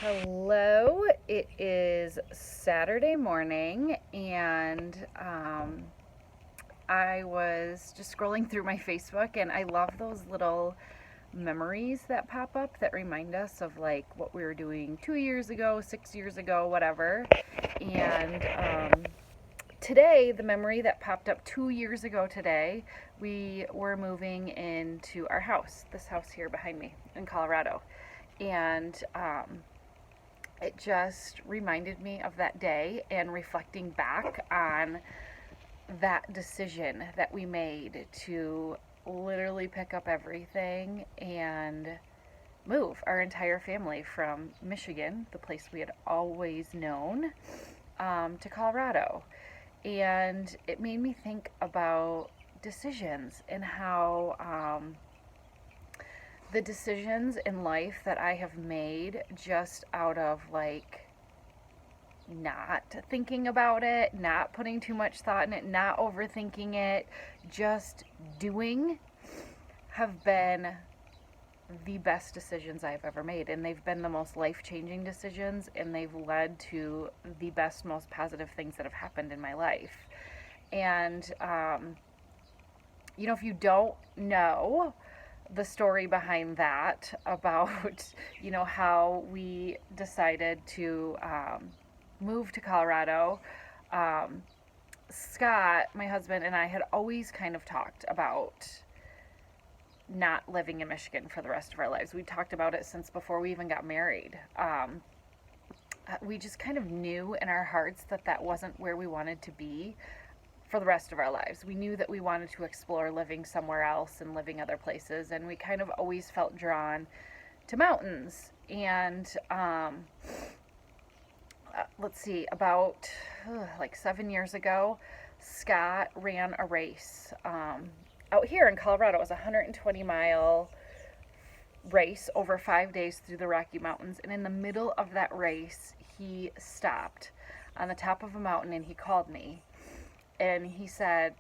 Hello, it is Saturday morning, and I was just scrolling through my Facebook, and I love those little memories that pop up that remind us of like what we were doing 2 years ago, 6 years ago, whatever. And today, the memory that popped up 2 years ago today, we were moving into our house, this house here behind me in Colorado. And it just reminded me of that day and reflecting back on that decision that we made to literally pick up everything and move our entire family from Michigan, the place we had always known, to Colorado. And it made me think about decisions and how the decisions in life that I have made just out of like not thinking about it, not putting too much thought in it, not overthinking it, just doing have been the best decisions I've ever made. And they've been the most life changing decisions, and they've led to the best, most positive things that have happened in my life. And, if you don't know the story behind that about, how we decided to move to Colorado, Scott, my husband, and I had always kind of talked about not living in Michigan for the rest of our lives. We talked about it since before we even got married. We just kind of knew in our hearts that that wasn't where we wanted to be for the rest of our lives. We knew that we wanted to explore living somewhere else and living other places, and we kind of always felt drawn to mountains. And let's see, about like 7 years ago, Scott ran a race out here in Colorado. It was a 120-mile race over 5 days through the Rocky Mountains. And in the middle of that race, he stopped on the top of a mountain and he called me. And he said,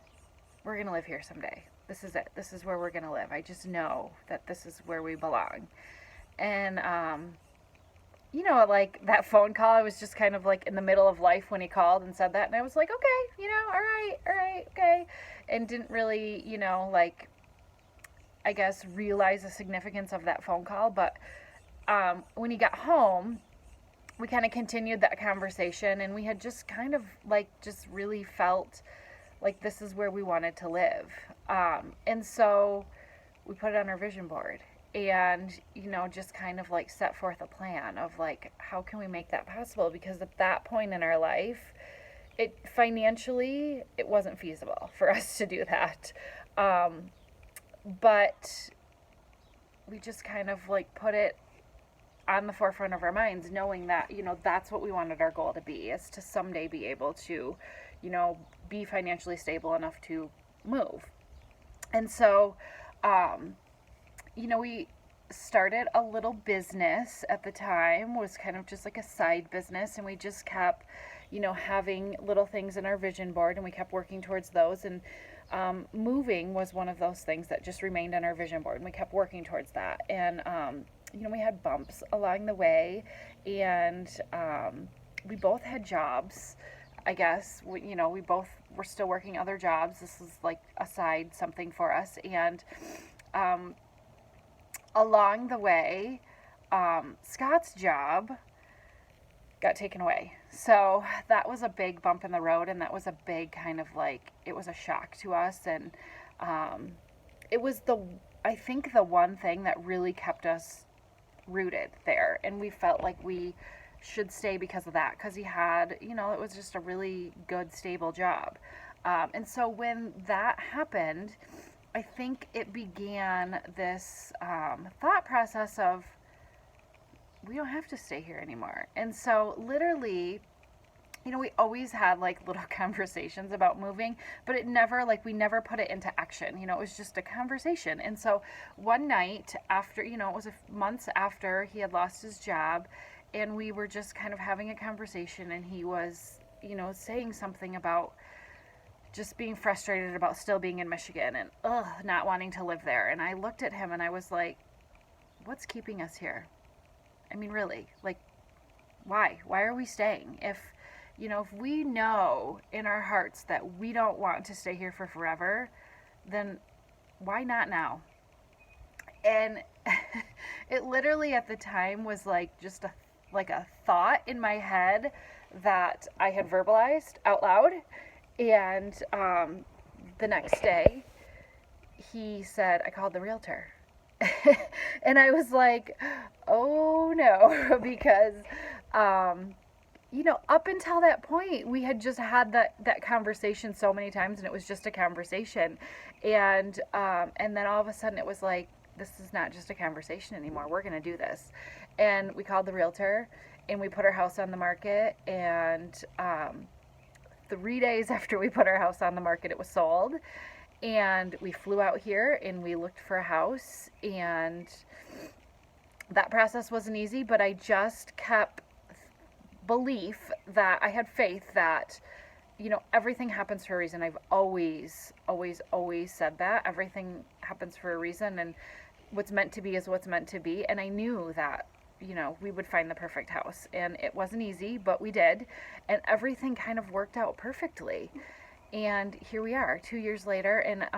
"We're going to live here someday. This is it. This is where we're going to live. I just know that this is where we belong." And, like that phone call, I was just kind of like in the middle of life when he called and said that. And I was like, okay, all right, okay. And didn't really, like, I guess, realize the significance of that phone call. But when he got home, we kind of continued that conversation, and we had just kind of like just really felt like this is where we wanted to live. And so we put it on our vision board and, just kind of like set forth a plan of like, how can we make that possible? Because at that point in our life, it financially, it wasn't feasible for us to do that. But we just kind of like put it on the forefront of our minds, knowing that, that's what we wanted our goal to be, is to someday be able to, be financially stable enough to move. And so, we started a little business at the time, was kind of just like a side business, and we just kept, having little things in our vision board, and we kept working towards those. And moving was one of those things that just remained on our vision board, and we kept working towards that. And we had bumps along the way, and we both had jobs. I guess we both were still working other jobs. This was like a side something for us. And along the way, Scott's job got taken away. So that was a big bump in the road, and that was a big kind of like, it was a shock to us. And it was I think the one thing that really kept us rooted there, and we felt like we should stay because of that, because he had, it was just a really good, stable job. And so when that happened, I think it began this thought process of, we don't have to stay here anymore. And so literally, we always had like little conversations about moving, but it never, like, we never put it into action. It was just a conversation. And so one night after, it was months after he had lost his job, and we were just kind of having a conversation, and he was, saying something about just being frustrated about still being in Michigan and not wanting to live there. And I looked at him and I was like, what's keeping us here? I mean, really, like, Why are we staying? If we know in our hearts that we don't want to stay here for forever, then why not now? And it literally at the time was like just a thought in my head that I had verbalized out loud. And the next day, he said, I called the realtor. And I was like, oh no, because, up until that point, we had just had that conversation so many times, and it was just a conversation. And then all of a sudden it was like, this is not just a conversation anymore. We're going to do this. And we called the realtor, and we put our house on the market. And 3 days after we put our house on the market, it was sold. And we flew out here and we looked for a house. And that process wasn't easy, but I just kept belief that I had faith that everything happens for a reason. I've always said that everything happens for a reason, and what's meant to be is what's meant to be. And I knew that we would find the perfect house, and it wasn't easy, but we did, and everything kind of worked out perfectly. And here we are 2 years later, and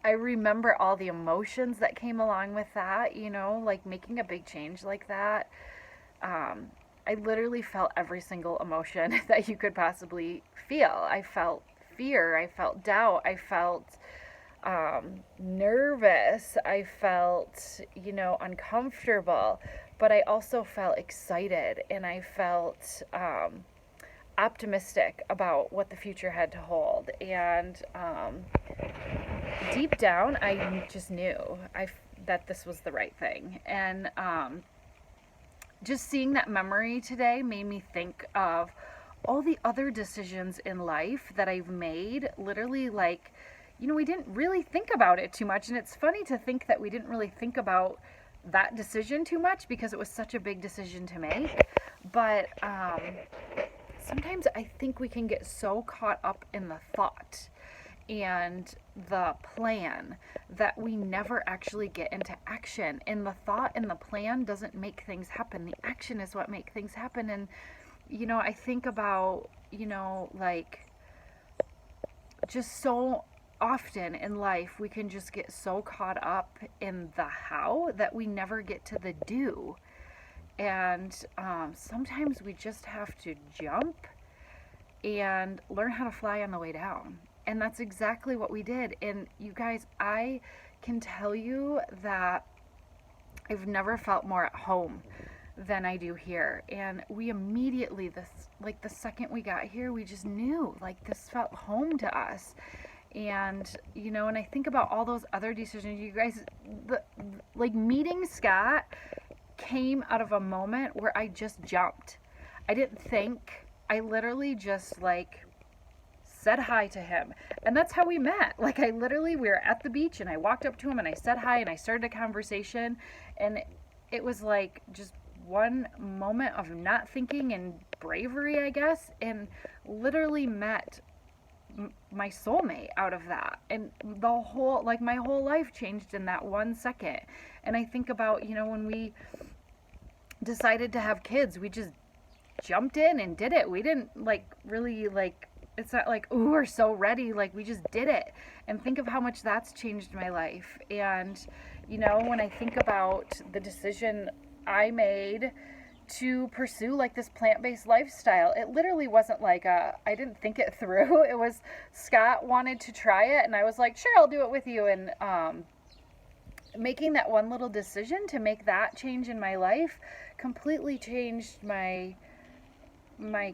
I remember all the emotions that came along with that, like making a big change like that. I literally felt every single emotion that you could possibly feel. I felt fear. I felt doubt. I felt nervous. I felt, uncomfortable. But I also felt excited, and I felt optimistic about what the future had to hold. And deep down, I just knew that this was the right thing. And just seeing that memory today made me think of all the other decisions in life that I've made. Literally, like, we didn't really think about it too much. And it's funny to think that we didn't really think about that decision too much because it was such a big decision to make. But sometimes I think we can get so caught up in the thought and the plan that we never actually get into action. And the thought and the plan doesn't make things happen. The action is what makes things happen. And I think about like just so often in life we can just get so caught up in the how that we never get to the do. And sometimes we just have to jump and learn how to fly on the way down. And that's exactly what we did. And you guys, I can tell you that I've never felt more at home than I do here. And we immediately, the second we got here, we just knew, like, this felt home to us. And, and I think about all those other decisions, you guys, like meeting Scott came out of a moment where I just jumped. I didn't think. I literally just said hi to him. And that's how we met. Like, we were at the beach and I walked up to him and I said hi and I started a conversation. And it was like just one moment of not thinking and bravery, I guess, and literally met my soulmate out of that. And the whole, my whole life changed in that 1 second. And I think about, when we decided to have kids, we just jumped in and did it. We didn't really it's not like, ooh, we're so ready. We just did it. And think of how much that's changed my life. And when I think about the decision I made to pursue this plant-based lifestyle, it literally wasn't I didn't think it through. It was Scott wanted to try it and I was like, sure, I'll do it with you. And making that one little decision to make that change in my life completely changed my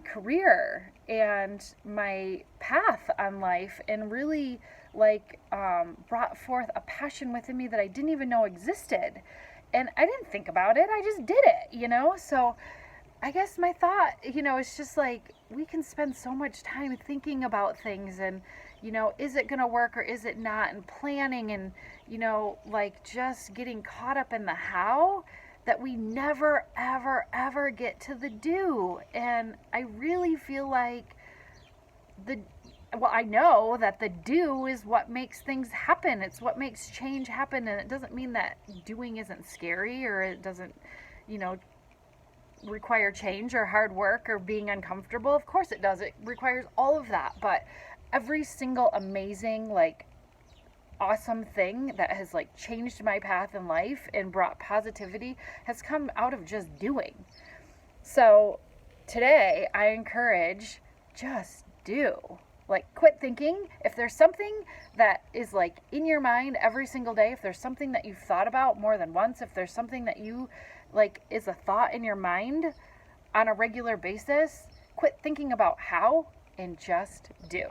career and my path on life, and really brought forth a passion within me that I didn't even know existed. And I didn't think about it, I just did it, so I guess my thought, is just we can spend so much time thinking about things and, is it gonna work or is it not, and planning and, just getting caught up in the how, that we never, ever, ever get to the do. And I really feel like I know that the do is what makes things happen. It's what makes change happen. And it doesn't mean that doing isn't scary or it doesn't, require change or hard work or being uncomfortable? Of course it does. It requires all of that. But every single amazing, like, awesome thing that has like changed my path in life and brought positivity has come out of just doing. So today I encourage, just do. Like, quit thinking. If there's something that is like in your mind every single day, if there's something that you've thought about more than once, if there's something that you like is a thought in your mind on a regular basis, quit thinking about how and just do.